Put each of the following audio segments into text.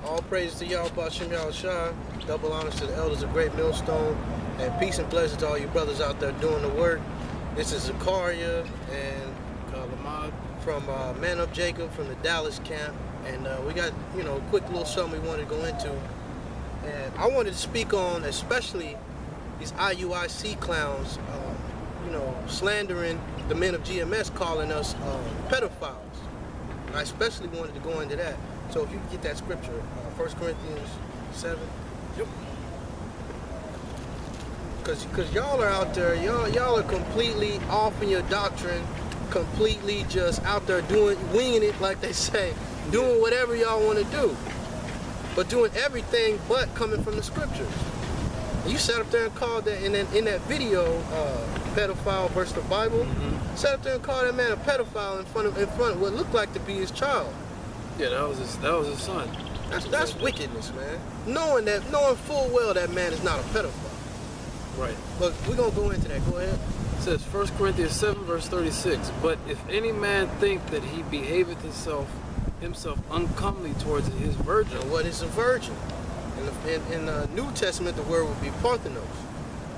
All praise to y'all, Bashim Yahushua. Double honors to the elders of Great Millstone. And peace and pleasure to all you brothers out there doing the work. This is Zakaria and Kalamad from Man Up Jacob from the Dallas camp. And we got, a quick little something we wanted to go into. And I wanted to speak on especially these IUIC clowns, slandering the men of GMS, calling us pedophiles. I especially wanted to go into that. So if you can get that scripture, 1 Corinthians 7. Yep. Because y'all are out there, y'all are completely off in your doctrine, completely just out there winging it, like they say, doing whatever y'all want to do, but doing everything but coming from the scriptures. You sat up there and called that in that video, pedophile versus the Bible. Mm-hmm. Sat up there and called that man a pedophile in front of what looked like to be his child. Yeah, that was his son. That's wickedness, man. Knowing full well that man is not a pedophile. Right. But we're gonna go into that. Go ahead. It says 1 Corinthians 7 verse 36. But if any man think that he behaveth himself uncomely towards his virgin. Now, what is a virgin? In the New Testament, the word would be parthenos.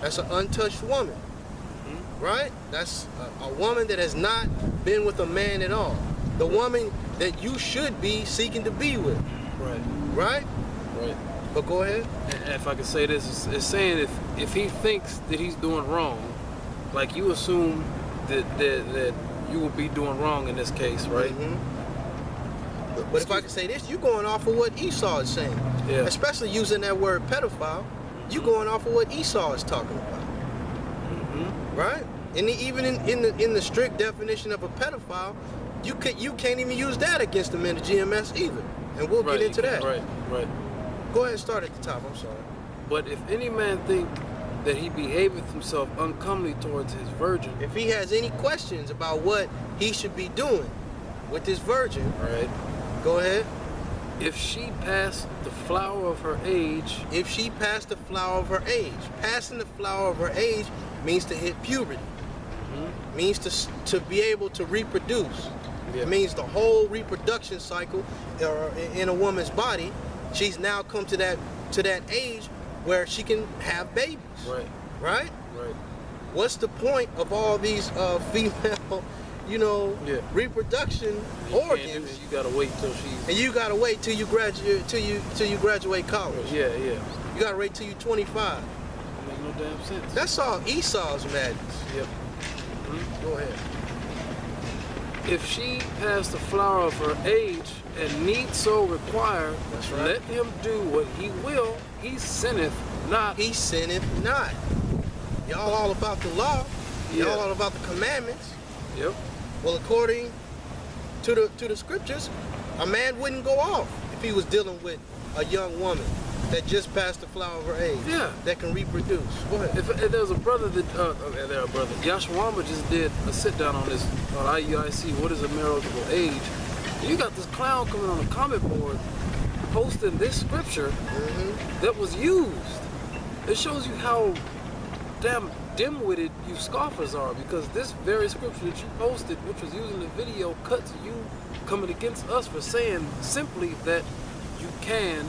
That's an untouched woman. Mm-hmm. Right? That's a woman that has not been with a man at all. The woman that you should be seeking to be with. Right. Right? Right. But go ahead. And if I could say this, it's saying if he thinks that he's doing wrong, like you assume that you will be doing wrong in this case, right? Mm-hmm. But if I could say this, you're going off of what Esau is saying. Yeah. Especially using that word pedophile, you're going off of what Esau is talking about. Mm-hmm. Right? And even in the strict definition of a pedophile, you can't even use that against the men of GMS either. And we'll get into that. Right. Go ahead and start at the top, I'm sorry. But if any man think that he behaveth himself uncomely towards his virgin. If he has any questions about what he should be doing with this virgin, right? Go ahead. If she pass the flower of her age. If she passed the flower of her age. Passing the flower of her age means to hit puberty. Mm-hmm. Means to be able to reproduce. Yeah. It means the whole reproduction cycle in a woman's body. She's now come to that age where she can have babies. Right. Right? Right. What's the point of all these female, reproduction organs? You gotta wait till she's. And you gotta wait till you graduate till you graduate college. Yeah. You gotta wait till you're 25. That makes no damn sense. That's all Esau's madness. Yep. Mm-hmm. Go ahead. If she pass the flower of her age and need so require, that's right. Let him do what he will. He sinneth not. He sinneth not. Y'all all about the law. Y'all all about the commandments. Yep. Well, according to the scriptures, a man wouldn't go off if he was dealing with a young woman that just passed the flower of her age. Yeah. That can reproduce. Go ahead. If there's a brother that, Yashwamba just did a sit down on this on IUIC. What is a marriageable age? You got this clown coming on the comment board posting this scripture that was used. It shows you how damn dim-witted you scoffers are, because this very scripture that you posted, which was used in the video, cuts you coming against us for saying simply that you can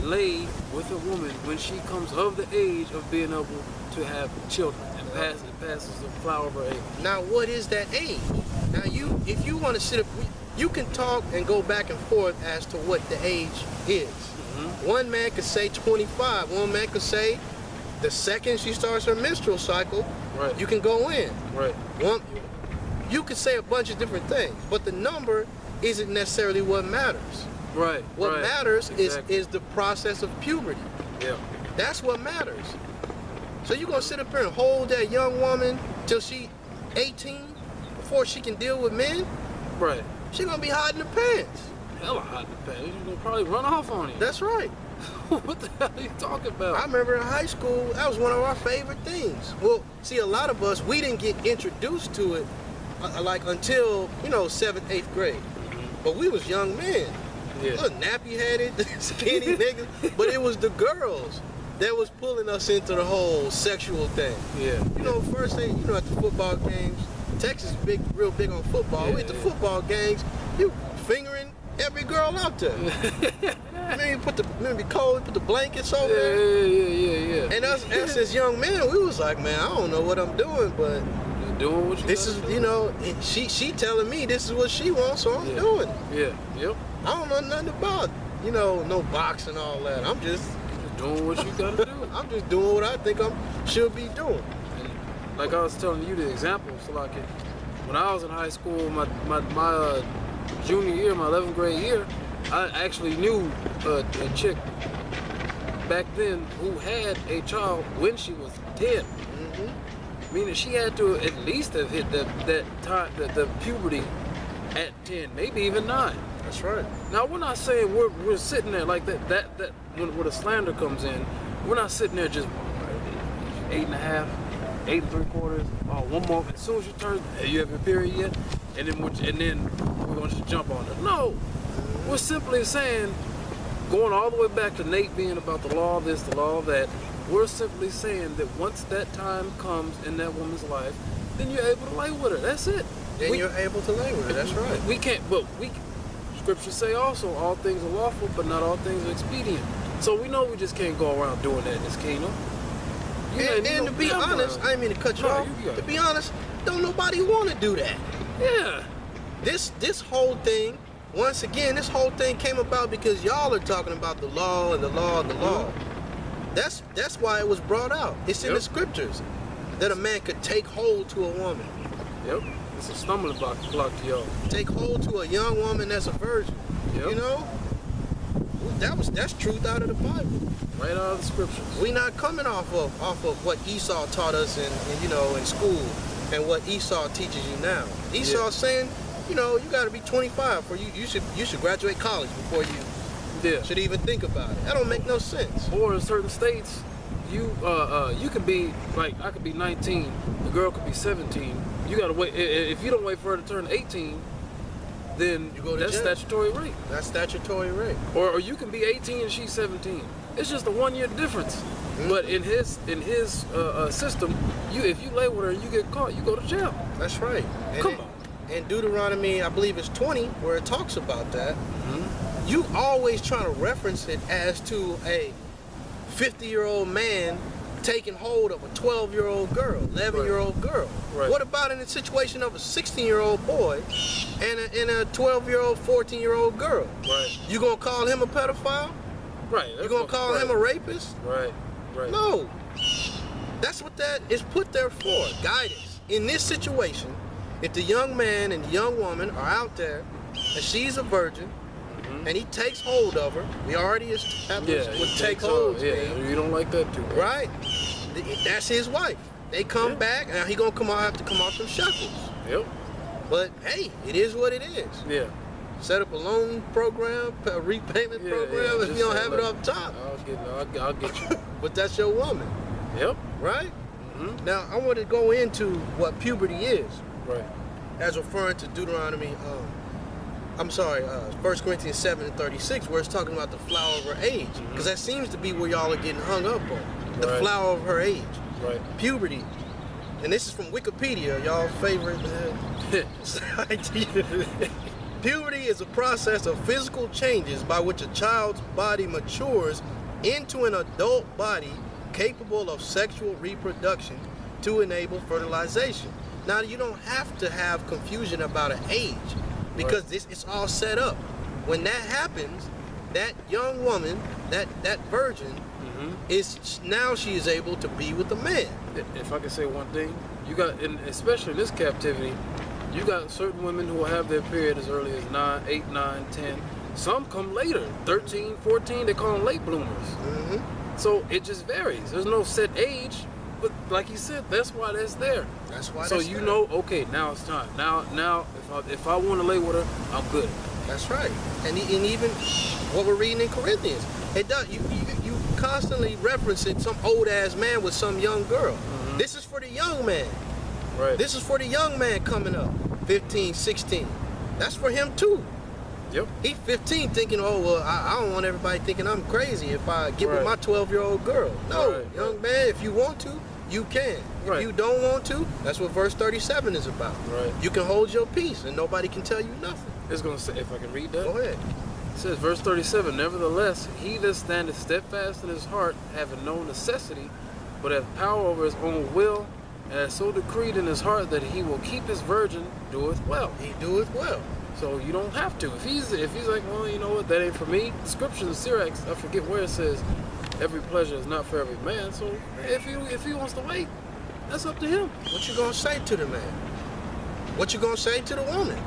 lay with a woman when she comes of the age of being able to have children and passes the flower of her age. Now, what is that age? Now, if you want to sit up, you can talk and go back and forth as to what the age is. Mm-hmm. One man could say 25. One man could say the second she starts her menstrual cycle, right, you can go in. Right. You could say a bunch of different things, but the number isn't necessarily what matters. Right. What matters is the process of puberty. Yeah. That's what matters. So you're gonna sit up here and hold that young woman till she 18 before she can deal with men? Right. She's gonna be hot in the pants. Hella hot in the pants. She's gonna probably run off on you. That's right. What the hell are you talking about? I remember in high school, that was one of our favorite things. Well, see, a lot of us, we didn't get introduced to it until, 7th, 8th grade. Mm-hmm. But we was young men. Yeah. Nappy-headed, skinny niggas. But it was the girls that was pulling us into the whole sexual thing. Yeah. First thing, at the football games, Texas is real big on football. We at the football games, you fingering every girl out there. Maybe put the blankets over there. Yeah. And us as young men, we was like, man, I don't know what I'm doing, but doing what you this is, you know, she telling me this is what she wants, so I'm doing it. Yeah, yep. I don't know nothing about, you know, no boxing and all that. I'm just doing what you gotta do. I'm just doing what I think I should be doing. And like I was telling you the example, so like when I was in high school, my junior year, my 11th grade year, I actually knew a chick back then who had a child when she was 10. Meaning she had to at least have hit that time, the puberty at 10, maybe even 9. That's right. Now we're not saying we're sitting there like that when the slander comes in, we're not sitting there just 8.5, 8 3/4. Oh, one more. As soon as you turn, hey, you have your period yet? And then we're gonna just jump on it. No, we're simply saying, going all the way back to Nate being about the law of this, the law of that. We're simply saying that once that time comes in that woman's life, then you're able to lay with her. That's it. Then you're able to lay with her. That's right. We can't, but scriptures say also, all things are lawful, but not all things are expedient. So we know we just can't go around doing that in this kingdom. And to be honest, I didn't mean to cut you off. To be honest, don't nobody want to do that. Yeah. This whole thing, once again, this whole thing came about because y'all are talking about the law and the law and the law. That's why it was brought out. It's in the scriptures that a man could take hold to a woman. Yep. It's a stumbling block to y'all. Take hold to a young woman that's a virgin. Yep. You know? That's truth out of the Bible. Right out of the scriptures. We not coming off of what Esau taught us in school and what Esau teaches you now. Esau's saying, you got to be 25 for you should graduate college before you should even think about it. That don't make no sense. Or in certain states, you could be like, I could be 19, the girl could be 17. You gotta wait. If you don't wait for her to turn 18, then you go to that's jail. Statutory rape. That's statutory rape. Or you can be 18 and she's 17. It's just a 1 year difference. But in his system, if you lay with her and you get caught, you go to jail. That's right. Come on. In Deuteronomy, I believe it's 20, where it talks about that. You always trying to reference it as to a 50-year-old man taking hold of a 12-year-old girl, 11-year-old girl. Right. What about in the situation of a 16-year-old boy and a 12-year-old, 14-year-old girl? Right. You gonna call him a pedophile? Right. You gonna call him a rapist? Right. No. That's what that is put there for, guidance. In this situation, if the young man and the young woman are out there and she's a virgin, and he takes hold of her, we already established what take hold mean. You don't like that too, right? That's his wife. They come back, and he gonna have to come off them shackles. Yep. But hey, it is what it is. Yeah. Set up a loan program, a repayment program if you don't have it off top. I'll get you. But that's your woman. Yep. Right? Now, I want to go into what puberty is. Right. As referring to Deuteronomy, 1 Corinthians 7:36, where it's talking about the flower of her age. Because that seems to be where y'all are getting hung up on. The flower of her age. Right. Puberty. And this is from Wikipedia, y'all favorite site. Puberty is a process of physical changes by which a child's body matures into an adult body capable of sexual reproduction to enable fertilization. Now, you don't have to have confusion about an age, because it's all set up. When that happens, that young woman, that virgin, she is able to be with a man. If I could say one thing, you got, especially in this captivity, you got certain women who will have their period as early as 8, 9, 10. Some come later, 13, 14, they call them late bloomers. So it just varies. There's no set age, but like you said, that's why that's there. That's why. So you know, okay, now it's time. Now, if I want to lay with her, I'm good. That's right. And even what we're reading in Corinthians, it does. You constantly referencing some old ass man with some young girl. This is for the young man. Right. This is for the young man coming up, 15, 16. That's for him too. Yep. He's 15 thinking, oh, well, I don't want everybody thinking I'm crazy if I get with my 12-year-old girl. No, young man, if you want to, you can. If you don't want to, that's what verse 37 is about. Right. You can hold your peace and nobody can tell you nothing. It's going to say, if I can read that. Go ahead. It says, verse 37, nevertheless, he that standeth steadfast in his heart, having no necessity, but hath power over his own will, and hath so decreed in his heart that he will keep his virgin, doeth well. He doeth well. So you don't have to. If he's like, well, you know what, that ain't for me. The scripture in Sirach, I forget where it says, every pleasure is not for every man. So if he wants to wait, that's up to him. What you gonna say to the man? What you gonna say to the woman?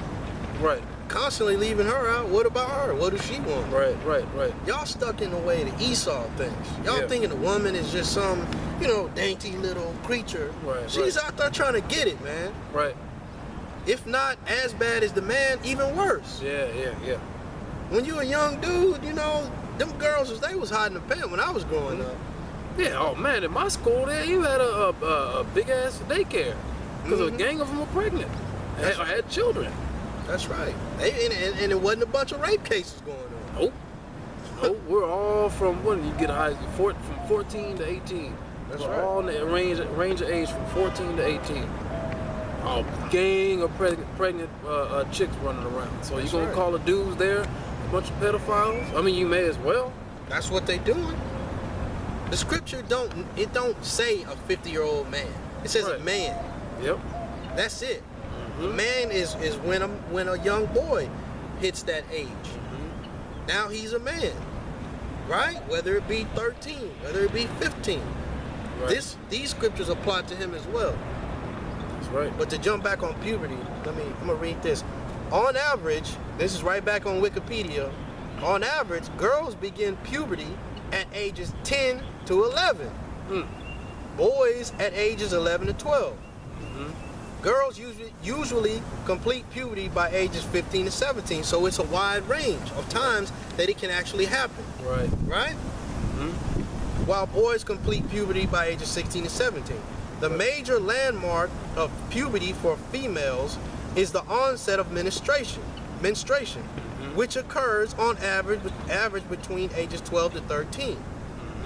Right. Constantly leaving her out. What about her? What does she want? Right. Y'all stuck in the way of the Esau things. Y'all thinking the woman is just some, dainty little creature. Right. She's out there trying to get it, man. Right. If not as bad as the man, even worse. Yeah. When you a young dude, them girls, they was hiding the pant when I was growing up. Yeah, oh man, in my school there, you had a big ass daycare because a gang of them were pregnant, had children. That's right. And it wasn't a bunch of rape cases going on. Nope, we're all from, when you get high, from 14 to 18. That's we're right. all in the range of age from 14 to 18. A gang of pregnant chicks running around. So you gonna right. call the dudes there a bunch of pedophiles? I mean, you may as well. That's what they doing. The scripture don't say a 50-year-old man. It says a man. Yep. That's it. Man is when a young boy hits that age. Now he's a man, right? Whether it be 13, whether it be 15. Right. These scriptures apply to him as well. That's right. But to jump back on puberty, I'm gonna read this. On average, this is right back on Wikipedia. On average, girls begin puberty at ages 10 to 11. Boys at ages 11 to 12. Girls usually complete puberty by ages 15 to 17, so it's a wide range of times that it can actually happen. Right? While boys complete puberty by ages 16 to 17. The major landmark of puberty for females is the onset of menstruation, which occurs on average between ages 12 to 13.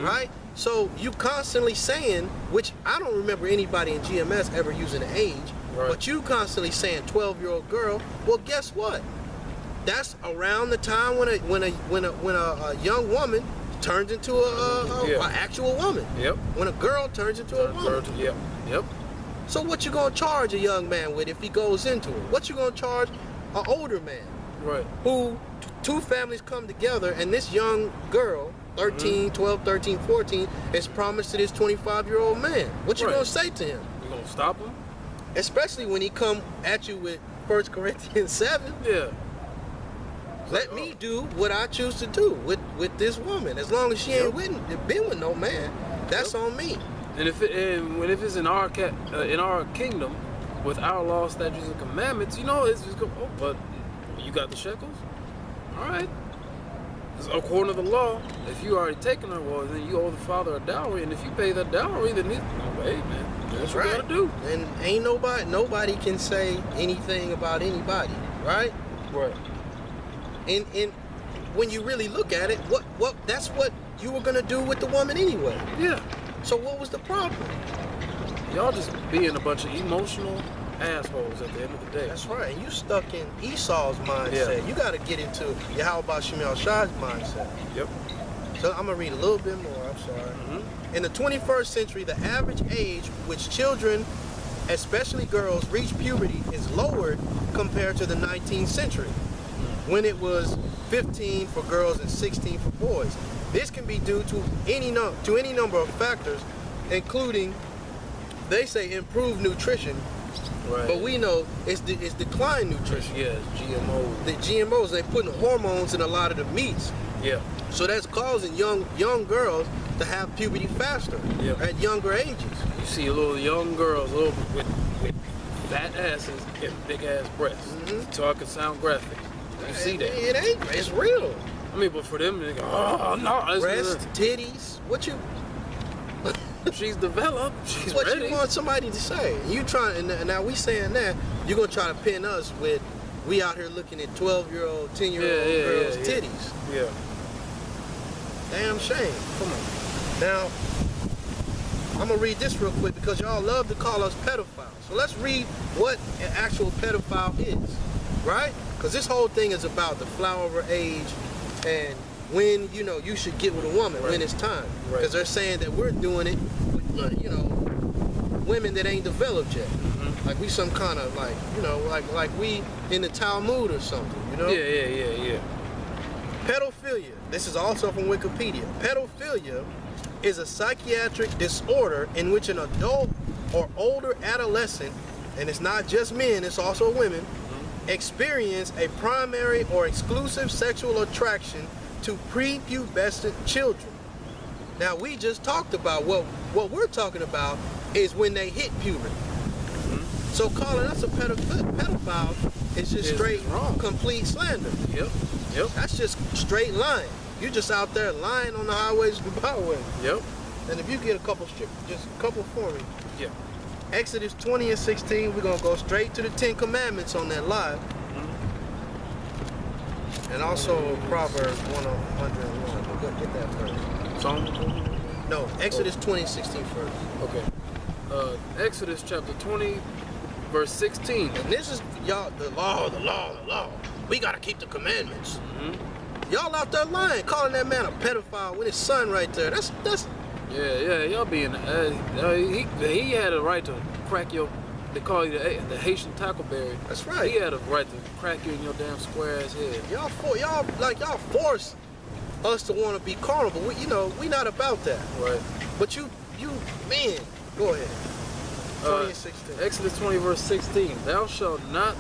Right? So you constantly saying, which I don't remember anybody in GMS ever using an age, but you constantly saying 12-year-old girl. Well, guess what? That's around the time when a young woman turns into a actual woman. Yep. When a girl turns into a woman. Yep. So what you gonna charge a young man with if he goes into it? What you gonna charge an older man? Right. Who two families come together and this young girl, 13, 12, 13, 14, is promised to this 25-year-old man. What you gonna say to him? You gonna stop him? Especially when he come at you with 1 Corinthians 7. Yeah. Let me do what I choose to do with this woman. As long as she ain't been with no man, that's on me. And if it's in our kingdom, with our law, statutes, and commandments, it's just but you got the shekels? All right. According to the law, if you already taken her, well, then you owe the father a dowry, and if you pay that dowry, then hey man, that's what you gotta do. And ain't nobody can say anything about anybody, right? Right. And when you really look at it, what that's what you were gonna do with the woman anyway. Yeah. So what was the problem? Y'all just being a bunch of emotional assholes at the end of the day. That's right. And you stuck in Esau's mindset. You got to get into Yahweh Shemel Shai's mindset. Yep. So I'm going to read a little bit more. I'm sorry. In the 21st century, the average age which children, especially girls, reach puberty is lowered compared to the 19th century, when it was 15 for girls and 16 for boys. This can be due to any number of factors, including, they say, improved nutrition. Right. But we know it's declined nutrition. Yeah, GMOs. The GMOs, they're putting hormones in a lot of the meats. Yeah. So that's causing young girls to have puberty faster at younger ages. You see little young girls with fat asses and big ass breasts. So I can sound graphic. You see that? It ain't. It's real. I mean, but for them, they go, oh no. Breast, titties. What you? She's developed. She's what ready. You want somebody to say? You trying? And now we saying that you're gonna try to pin us with we out here looking at 12-year-old, 10-year-old girls' titties. Yeah. Damn shame. Come on. Now I'm gonna read this real quick because y'all love to call us pedophiles. So let's read what an actual pedophile is, right? because this whole thing is about the flower of her age and when, you know, you should get with a woman, when it's time. Because they're saying that we're doing it with, you know, women that ain't developed yet. Like we some kind of like, you know, like we in the Talmud or something, you know? Yeah. Pedophilia. This is also from Wikipedia. Pedophilia is a psychiatric disorder in which an adult or older adolescent, and it's not just men, it's also women, experience a primary or exclusive sexual attraction to prepubescent children. Now we just talked about what we're talking about is when they hit puberty. So calling us a pedophile is just straight complete slander. Yep. That's just straight lying. You're just out there lying on the highways and the byways. Yep. And if you get a couple for me. Yeah. Exodus 20 and 16, we're gonna go straight to the 10 Commandments on that live. And also Proverbs 101. We're gonna get that first. Psalm? No, Exodus 20 and 16 first. Okay. Exodus chapter 20, verse 16. And this is, y'all, the law. We gotta keep the commandments. Y'all out there lying, calling that man a pedophile with his son right there. That's. Yeah, y'all being, he had a right to crack your, they call you the Haitian tackleberry. That's right. He had a right to crack you in your damn square ass head. Y'all force us to want to be carnal, but we not about that. Right. But you, man, go ahead. 20 and 16. Exodus 20 verse 16. Thou shalt not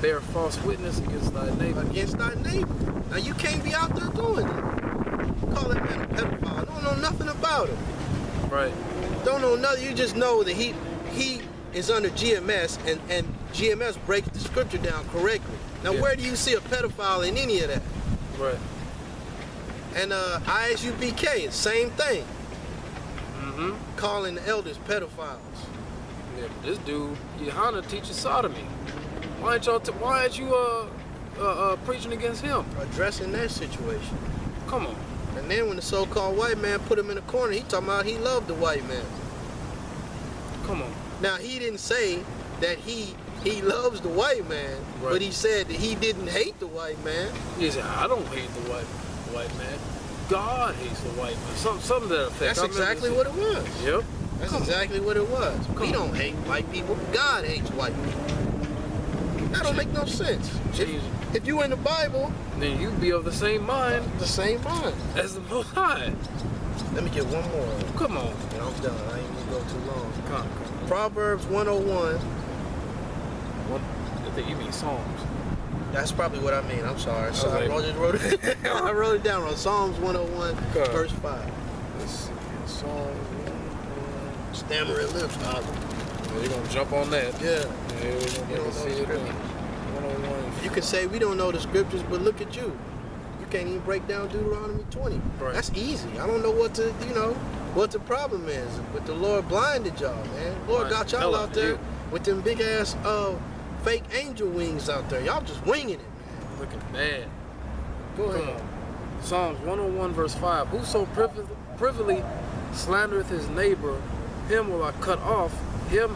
bear false witness against thy neighbor. Against thy neighbor. Now you can't be out there doing it. Call that man a pedophile. Don't know nothing about it. Right. Don't know nothing. You just know that he is under GMS and GMS breaks the scripture down correctly. Now where do you see a pedophile in any of that? Right. And ISUBK, same thing. Calling the elders pedophiles. Yeah, this dude, Yohana teaches sodomy. Why aren't you preaching against him? Addressing that situation. Come on. And then when the so-called white man put him in a corner, he talking about he loved the white man. Come on. Now he didn't say that he loves the white man, but he said that he didn't hate the white man. He said, I don't hate the white man. God hates the white man. Something to that effect. That's exactly what it was. Yep. That's exactly what it was. We don't hate white people. God hates white people. That don't make no sense. If you in the Bible, then you be of the same mind. The same mind. As the Most High. Let me get one more. Come on. And I'm done. I ain't gonna go too long. Come. Proverbs 101. I think you mean Psalms. That's probably what I mean. I'm sorry. So okay. I just wrote it. I wrote it down wrong. Psalms 101, verse 5. Let's see. Psalms 101. Stammering lips, You're gonna jump on that. Yeah. We're gonna see it. 101. You can say we don't know the scriptures, but look at you. You can't even break down Deuteronomy 20. Right. That's easy. I don't know what the problem is. But the Lord blinded y'all, man. Lord got y'all out there with them big ass fake angel wings out there. Y'all just winging it, man. Looking bad. Go ahead. Psalms 101 verse 5. Whoso privily slandereth his neighbor, him will I cut off. Him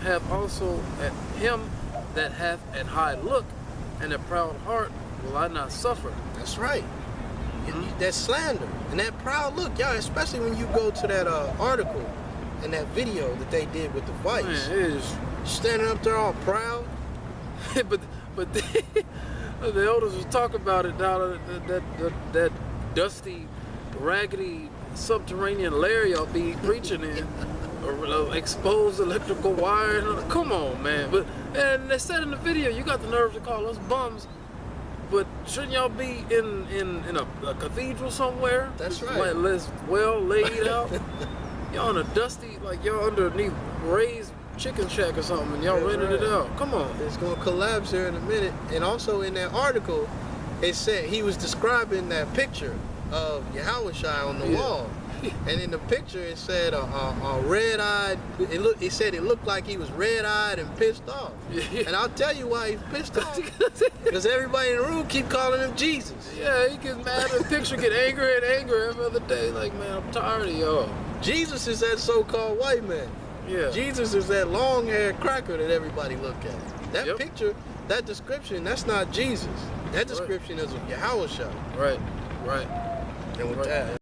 that hath an high look and a proud heart will I not suffer. That's right. That slander and that proud look, y'all, especially when you go to that article and that video that they did with the Vice. Man, it is standing up there all proud. but the elders was talking about it down that dusty, raggedy subterranean lair y'all be preaching in, or exposed electrical wire. Come on, man. And they said in the video, you got the nerve to call us bums. But shouldn't y'all be in a cathedral somewhere? That's right. Less well laid out. Y'all in a dusty, like y'all underneath raised chicken shack or something, and y'all rented it out. Come on. It's gonna collapse here in a minute. And also in that article, it said he was describing that picture of Yahushua on the wall. And in the picture it said a red-eyed. It said it looked like he was red-eyed and pissed off. And I'll tell you why he's pissed off. Because everybody in the room keep calling him Jesus. Yeah, he gets mad at the picture, get angrier and angrier every other day. Like, man, I'm tired of y'all. Jesus is that so-called white man. Yeah. Jesus is that long-haired cracker that everybody look at. That picture that description, that's not Jesus. That description is of Yahushua. Right, right. And with Right. that.